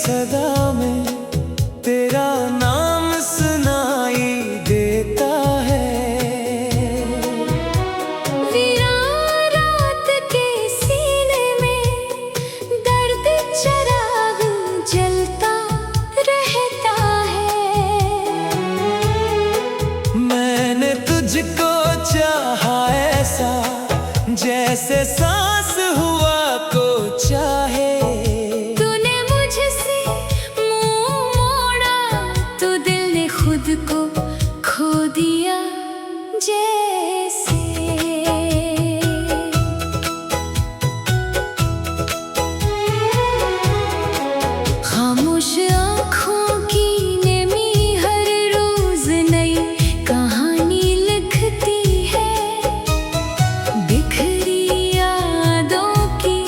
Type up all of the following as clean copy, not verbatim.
सदा में तेरा नाम सुनाई देता है। वीरान रात के सीने में दर्द चिराग जलता रहता है। मैंने तुझको चाहा ऐसा जैसे सांस हुआ को चाहे। तूने मुझसे मुंह मोड़ा तो दिल ने खुद को खो दिया जैसे। खामोश आँखों की नेमी हर रोज नई कहानी लिखती है। बिखरी यादों की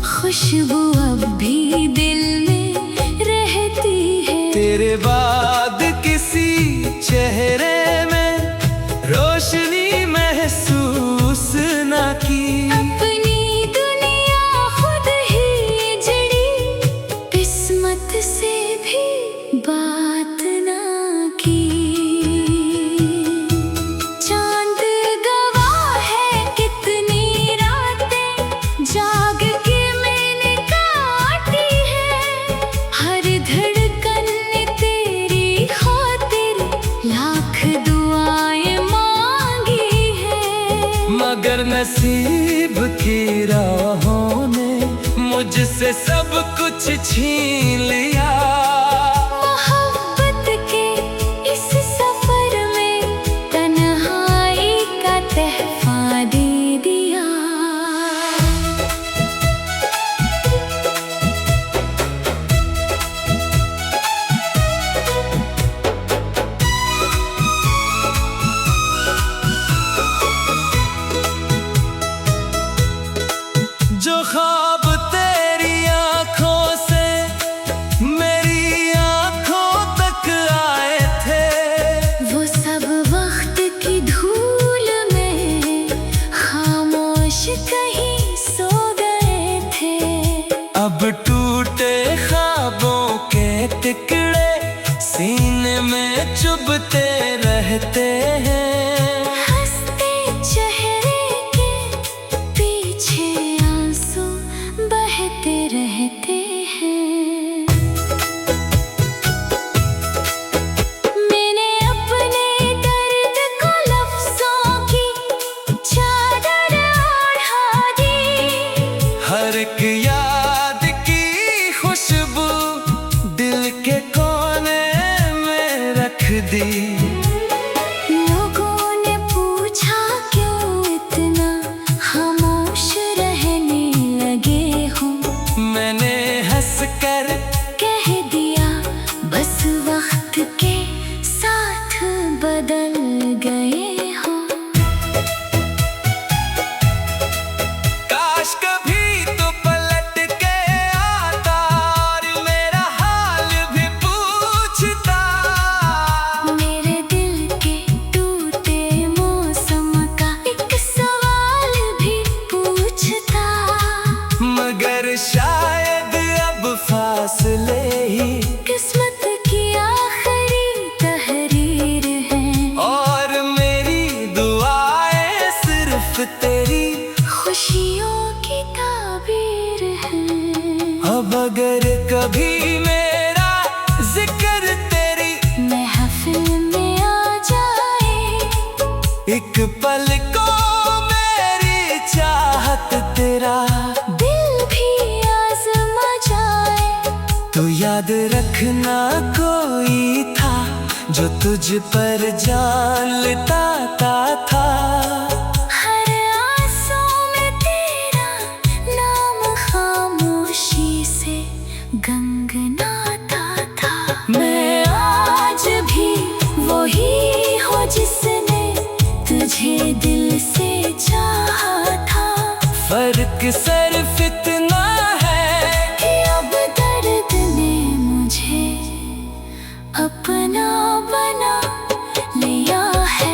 खुशबू अब भी दिल में रहती है। तेरे बाद किसी चेहरे में रोशनी महसूस न की। अपनी दुनिया खुद ही जड़ी, किस्मत से भी बात ना की। चांद गवाह है कितनी रातें जाग के मैंने काटी है। हर धड़कन ने तेरी खातिर लाख दुआएं मांगी है। मगर नसीब की राहों ने मुझसे सब कुछ छीन लिया। मोहब्बत के इस सफर में तन्हाई का तहफा दे दिया। जो ख्वाब तेरी आंखों से मेरी आंखों तक आए थे, वो सब वक्त की धूल में खामोश कहीं सो गए थे। अब टूटे ख्वाबों के टुकड़े सीने में चुभते रहते हैं। हंसते चेहरे के पीछे आंसू बहते रहते हैं। मैंने अपने दर्द को लफ्जों की चादर ओढ़ा दी। हर एक याद की खुशबू दिल के कोने में रख दी। लोगों ने पूछा क्यों इतना खामोश रहने लगे हो। मैंने हंस कर कह दिया बस वक्त के साथ बदल गए हो। काश कभी तो पलट के आता और मेरा हाल भी पूछता। मेरे दिल के टूटे मौसम का एक सवाल भी पूछता। मगर शायद अब फासले ही किस्मत की आखिरी तहरीर है। और मेरी दुआएं सिर्फ तेरी खुशियों की ताबीर है। अब अगर कभी मेरा जिक्र तेरी महफिल में आ जाए, एक पल को मेरी चाहत तेरा दिल भी आजमा जाए, तो याद रखना कोई था जो तुझ पर जान लेता था। हर आंसू में तेरा नाम खामोशी से गंगनाता था। मैं आज भी वही हूँ जिसने तुझे दिल से चाहा था। फर्क सिर्फ इतना है कि अब दर्द ने मुझे अपना बना लिया है।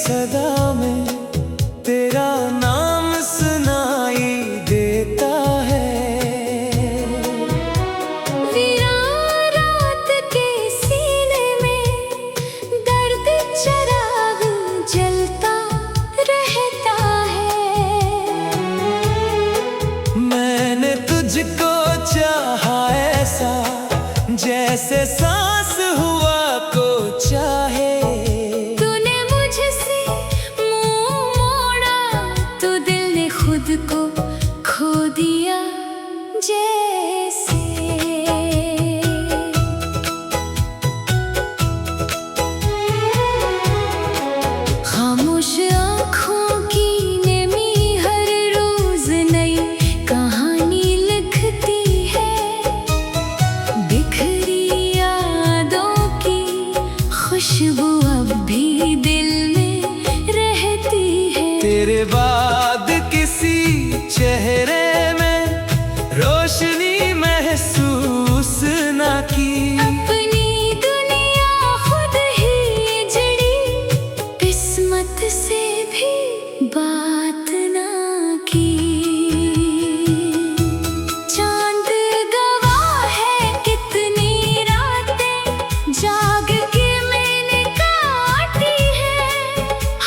सदा में तेरा नाम सुनाई देता है। वीरान रात के सीने में दर्द चिराग जलता रहता है। मैंने तुझको चाहा ऐसा जैसे सांस हुआ को चाहे। तूने मुझसे मुंह मोड़ा तो दिल ने खुद को खो दिया जैसे। खामोश आँखों की नेमी हर रोज नई कहानी लिखती है। बिखरी यादों की खुशबू अब भी दिल में रहती है। तेरे बाद किसी चेहरे में रोशनी महसूस ना की। अपनी दुनिया खुद ही जड़ी, किस्मत से भी बात ना की। चांद गवाह है कितनी रातें जाग के मैंने काटी है।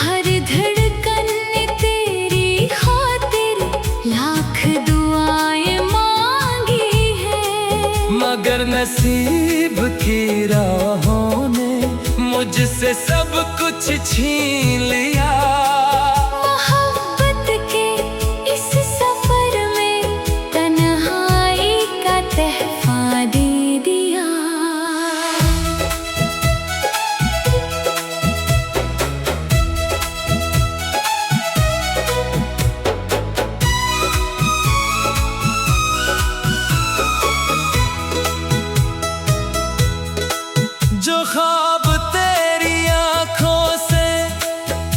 हर धड़कन ने तेरी खातिर लाख दुआएं मांगी है। मगर नसीब की राहों ने मुझसे सब कुछ छीन लिया। मोहब्बत के इस सफर में तन्हाई का तहफा दे दिया। जो ख्वाब तेरी आंखों से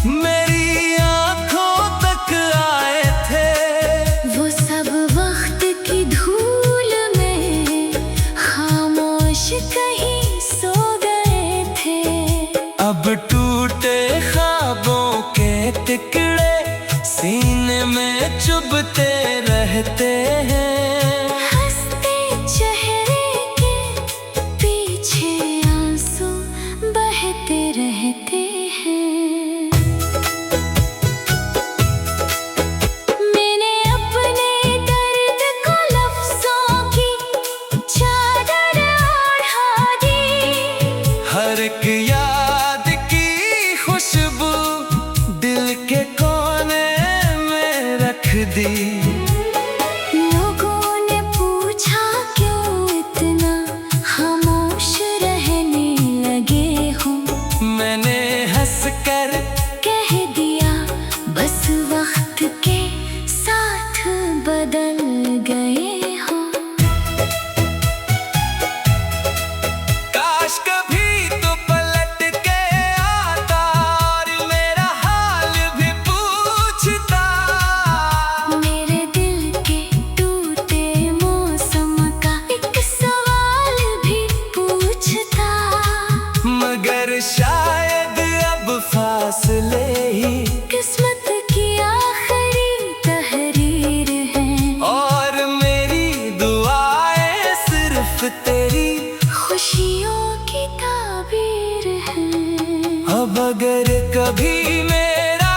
मेरी आंखों तक आए थे, वो सब वक्त की धूल में खामोश कहीं सो गए थे। अब टूटे ख्वाबों के टुकड़े सीने में चुभते रहते हैं। हंसते चेहरे के पीछे आंसू बहते रहते हैं। मैंने अपने दर्द को लफ्जों की चादर ओढ़ा दी। हर एक याद की खुशबू दिल के कोने में रख दी। लोगों ने पूछा क्यों इतना खामोश रहने लगे हो। मैंने हंस कर कह दिया बस वक्त के साथ बदल गए हो। काश कभी तो पलट के आता और मेरा हाल भी पूछता। मेरे दिल के टूटे मौसम का एक सवाल भी पूछता। मगर शायद अब फासले ही किस्मत की आखिरी तहरीर है। और मेरी दुआएं सिर्फ तेरी खुशियों की ताबीर है। अब अगर कभी मेरा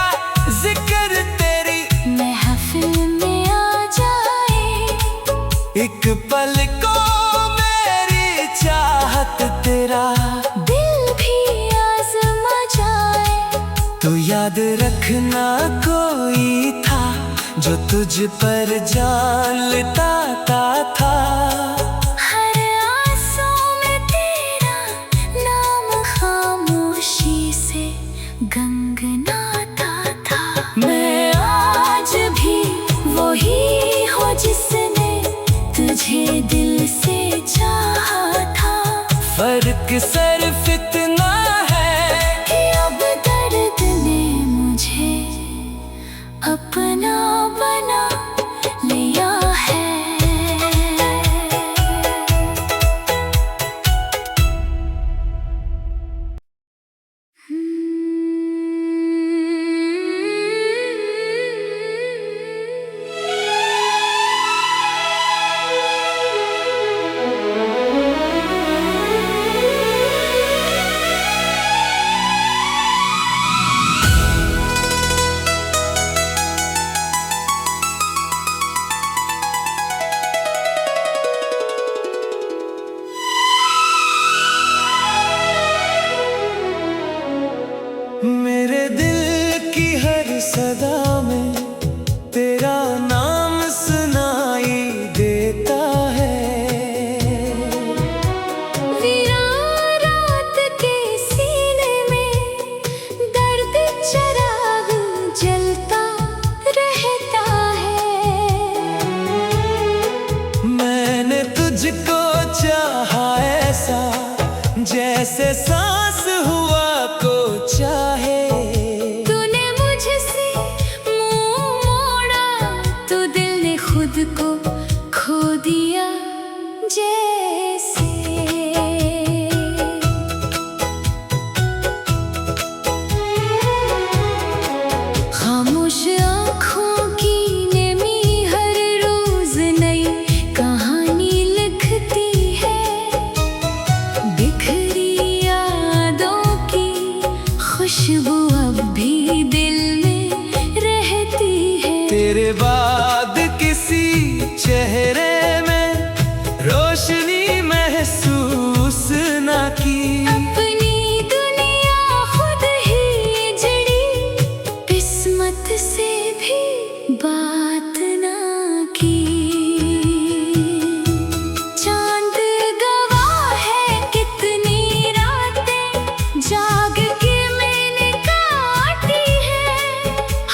जिक्र तेरी महफिल में आ जाए, एक पल को मेरी चाहत तेरा दिल भी आजमा जाए। तो याद रखना कोई था जो तुझ पर जान लुटाता था। हर आंसू में तेरा नाम खामोशी से गंगनाता था। मैं आज भी वही हूँ जिसने तुझे दिल से चाहा था। फर्क सिर्फ इतना है कि अब दर्द ने मुझे अपना बना लिया है। जैसे सांस हुआ को चाहे। तूने मुझसे मुंह मोड़ा तो दिल ने खुद को खो दिया जैसे। खामोश आँखों की नेमी हर रोज नई कहानी लिखती है। बिखरी यादों की खुशबू अब भी दिल में रहती है। तेरे बाद किसी चेहरे में रोशनी महसूस ना की। अपनी दुनिया खुद ही जड़ी, किस्मत से भी बात ना की। चांद गवाह है कितनी रातें जाग के मैंने काटी है।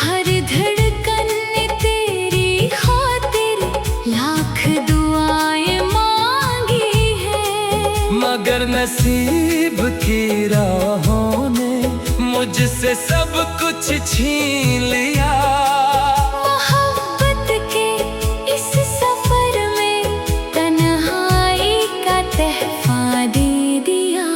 हर धड़कन ने तेरी खातिर लाख दुआएं मांगी है। मगर नसीब की राहों ने मुझसे सब कुछ छीन लिया। मोहब्बत के इस सफर में तन्हाई का तहफा दे दिया।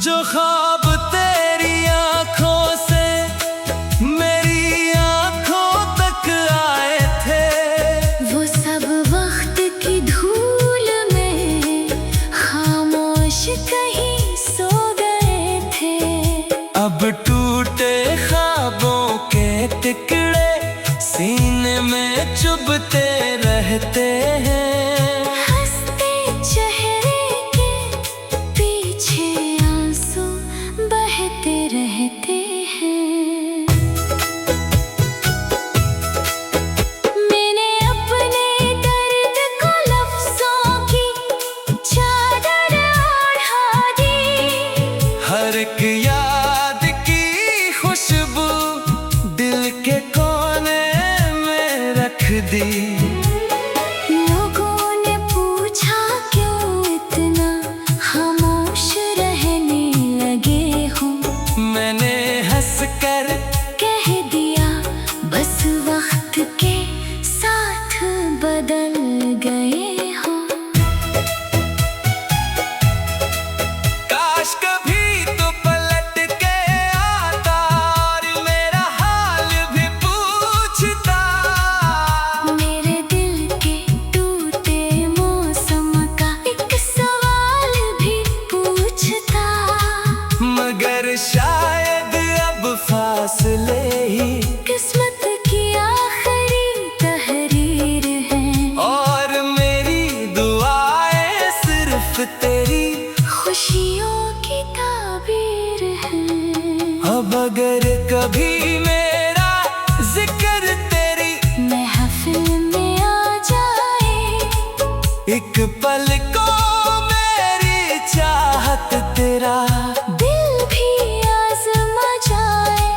जो ख्वाब तेरी आंखों से मेरी आंखों तक आए थे, वो सब वक्त की धूल में खामोश कहीं सो गए थे। अब टूटे ख्वाबों के टुकड़े सीने में चुभते रहते हैं। हंसते चेहरे के पीछे आंसू बहते रहते हैं। मैंने अपने दर्द को लफ्जों की चादर ओढ़ा दी। हर एक याद की खुशबू दिल के कोने में रख दी। लोगों ने पूछा क्यों इतना खामोश रहने लगे हो। मैंने हंस कर कह दिया बस वक्त के साथ बदल गए हो। काश कभी तो पलट के आता और मेरा हाल भी पूछता। मेरे दिल के टूटे मौसम का एक सवाल भी पूछता। मगर शायद अब फासले ही किस्मत की आखिरी तहरीर है। और मेरी दुआएं सिर्फ तेरी। खुशियों की ताबीर है। अब अगर कभी मेरा जिक्र तेरी महफिल में आ जाए, एक पल को मेरी चाहत तेरा दिल भी आजमा जाए।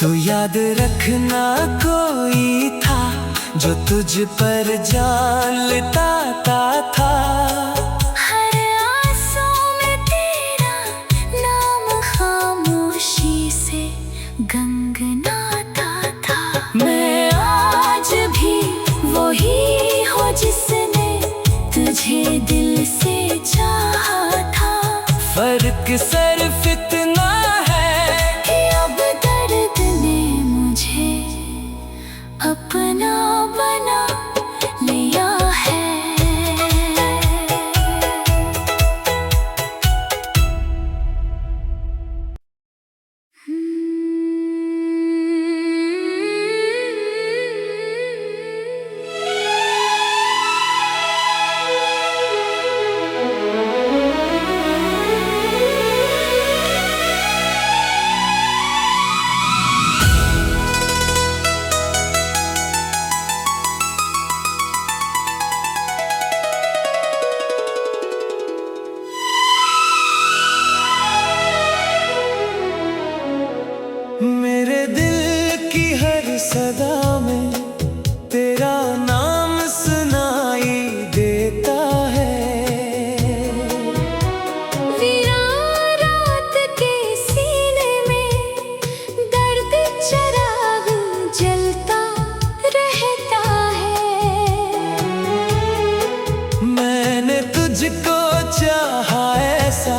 तो याद रखना कोई था जो तुझ पर जान लुटाता था। हर आंसू में तेरा नाम खामोशी से गंगनाता था। मैं आज भी वही हूँ जिसने तुझे दिल से चाहा था। फर्क सिर्फ इतना है कि अब दर्द ने मुझे अपना बना लिया है। चाहा ऐसा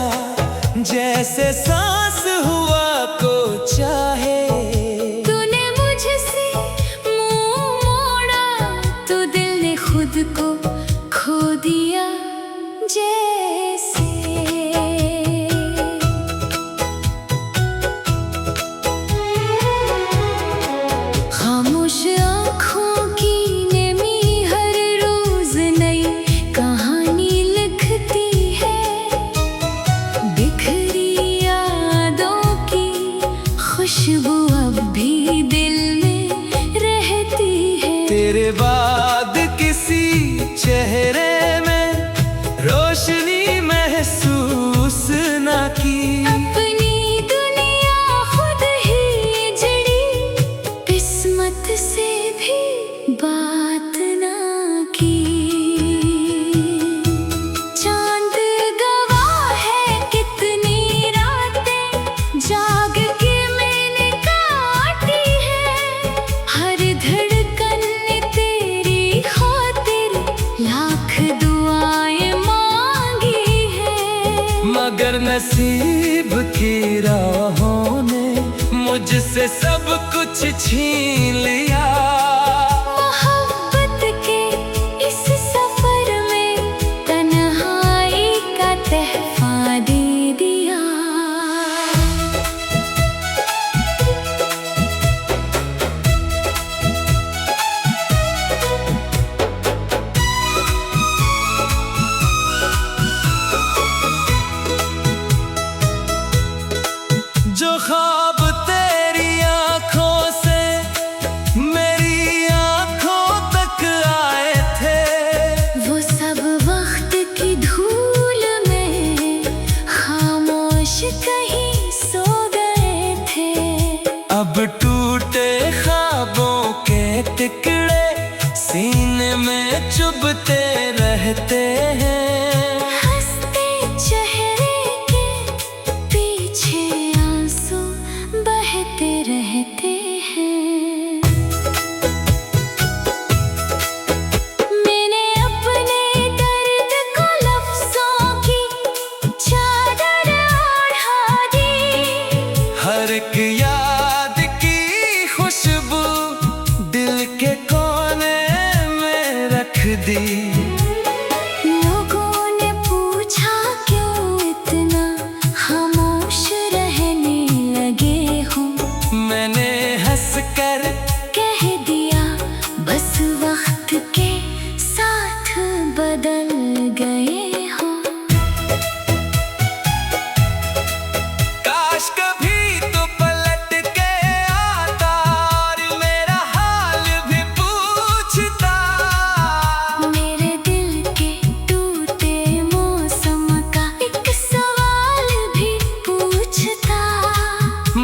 जैसे सांस हुआ को चाहे। तूने मुझसे मुंह मोड़ा तो दिल ने खुद को खो दिया जैसे। खामोश आँखों की नेमी हर रोज नई कहानी लिखती है। बिखरी यादों की खुशबू अब भी दिल में रहती है। तेरे बाद किसी चेहरे में रोशनी महसूस ना की। अपनी दुनिया खुद ही जड़ी, किस्मत से भी बात ना की। चांद गवाह है कितनी रातें जाग के मैंने काटी है। हर धड़कन ने तेरी खातिर लाख दुआएं मांगी है। मगर नसीब की राहों ने मुझसे सब कुछ छीन लिया। मोहब्बत के इस सफर में तन्हाई का तहफा दे दिया। जो ख्वाब तेरी आंखों से मेरी आंखों तक आए थे, वो सब वक्त की धूल में खामोश कहीं सो गए थे। अब टूटे ख्वाबों के टुकड़े सीने में चुभते रहते हैं। हंसते चेहरे के पीछे आंसू बहते रहते हैं। मैंने अपने दर्द को लफ्जों की चादर ओढ़ा दी। हर एक याद की खुशबू दिल के कोने में रख दी। लोगों ने पूछा क्यों इतना खामोश रहने लगे हो। मैंने हंस कर कह दिया बस वक्त के साथ बदल गए हो। काश कभी तो पलट के आता और मेरा हाल भी पूछता। मेरे दिल के टूटे मौसम का एक सवाल भी पूछता।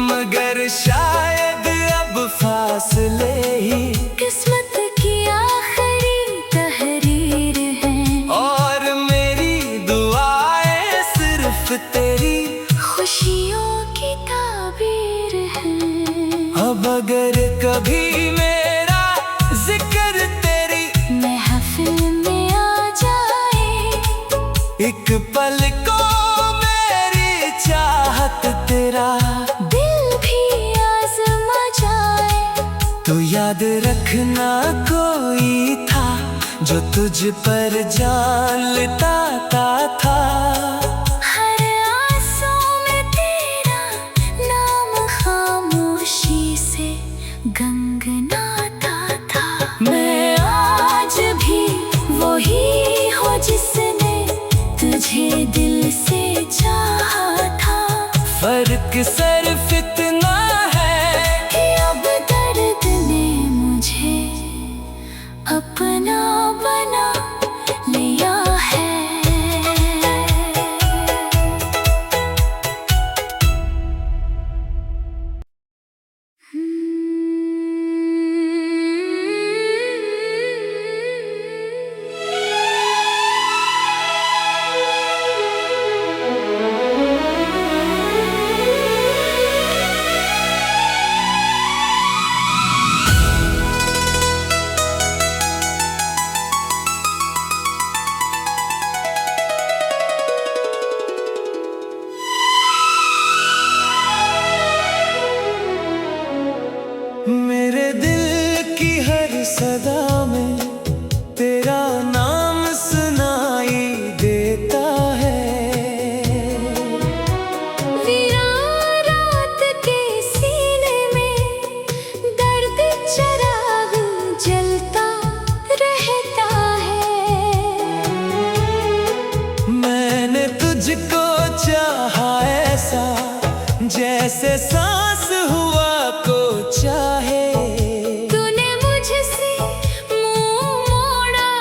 मगर शायद अब फासले ही किस्मत की आखिरी तहरीर है। और मेरी दुआएं सिर्फ तेरी खुशियों की ताबीर है। अब अगर कभी मेरा जिक्र तेरी महफिल में आ जाए, एक पल को मेरी चाहत तेरा दिल भी आजमा जाए, तो याद रखना कोई था जो तुझ पर जान लेता था। हर आंसू में तेरा नाम खामोशी से गंगनाता था। मैं आज भी वही हूँ जिसने तुझे दिल से चाहा था। फर्क सिर्फ इतना है कि अब दर्द ने मुझे अपना बना लिया है। चाहा ऐसा जैसे सांस हुआ को चाहे। तूने मुझसे मुंह मोड़ा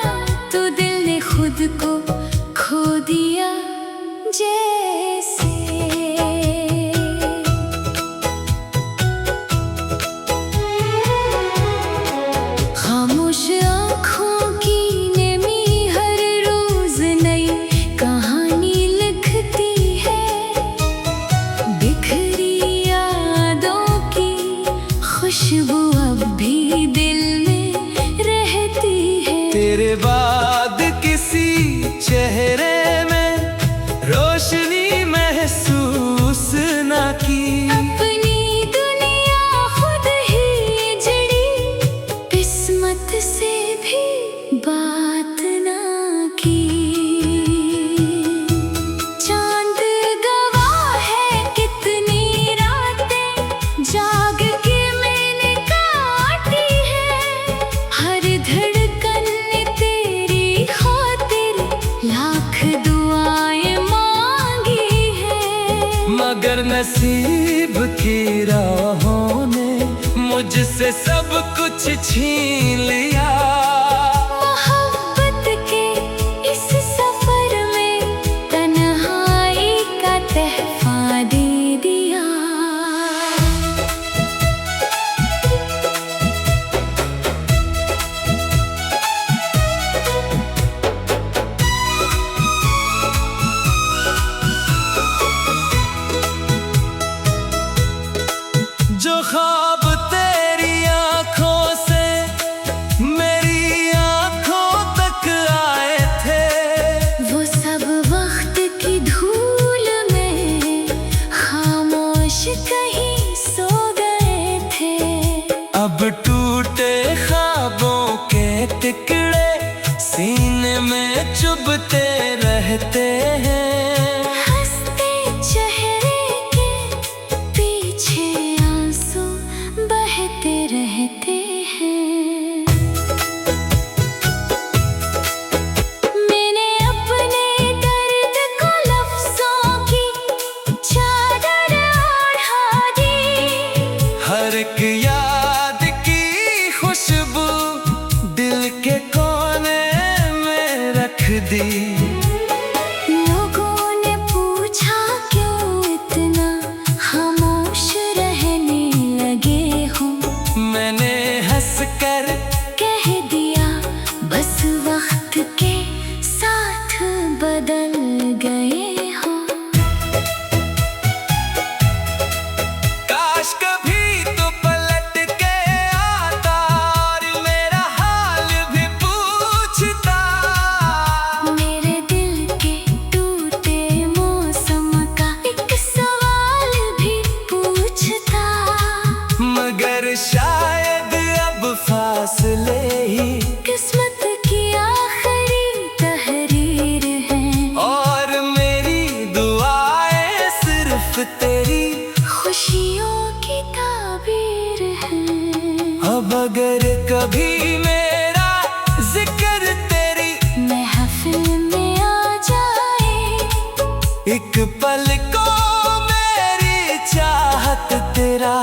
तो दिल ने खुद को खो दिया जैसे। खामोश आँखों की नेमी हर रोज नई कहानी लिखती है। बिखरी यादों की खुशबू अब भी दिल में रहती है। तेरे बाद किसी चेहरे में रोशनी महसूस ना की। अपनी दुनिया खुद ही जड़ी, किस्मत से भी बात ना की। चांद गवाह है कितनी रातें जाग के मैंने काटी है। हर धड़कन ने तेरी खातिर लाख दुआएं मांगी है। मगर नसीब की राहों ने मुझसे सब कुछ छीन लिया। मोहब्बत के इस सफर में तन्हाई का तहफा दे दिया। जो ख्वाब तेरी आंखों से मेरी आंखों तक आए थे, वो सब वक्त की धूल में खामोश कहीं सो गए थे। अब टूटे ख्वाबों के टुकड़े सीने में चुभते रहते हैं। हंसते चेहरे के पीछे आंसू बहते रहते हैं। मैंने अपने दर्द को लफ्जों की चादर ओढ़ा दी। हर एक याद की खुशबू दिल के कोने में रख दी। लोगों ने पूछा क्यों इतना खामोश रहने लगे हो। मैंने हंस कर कह दिया बस वक्त के साथ बदल गए हो। काश कभी तो पलट के आता और मेरा हाल भी पूछता। मेरे दिल के टूटे मौसम का एक सवाल भी पूछता। मगर शायद अब फासले ही किस्मत की आखिरी तहरीर है। और मेरी दुआएं सिर्फ तेरी खुशियों की ताबीर है। अब अगर कभी मेरा जिक्र तेरी महफिल में आ जाए, एक पल को मेरी चाहत तेरा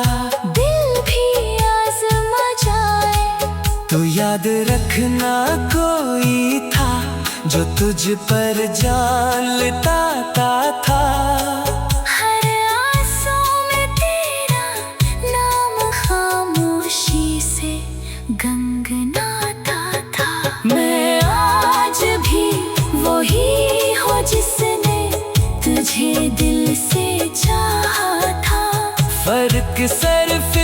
दिल भी आजमा जाए, तो याद रखना कोई था जो तुझ पर जान लेता था। हर आंसू में तेरा नाम खामोशी से गंगनाता था। मैं आज भी वही हूँ जिसने तुझे दिल से चाहा था। फर्क सिर्फ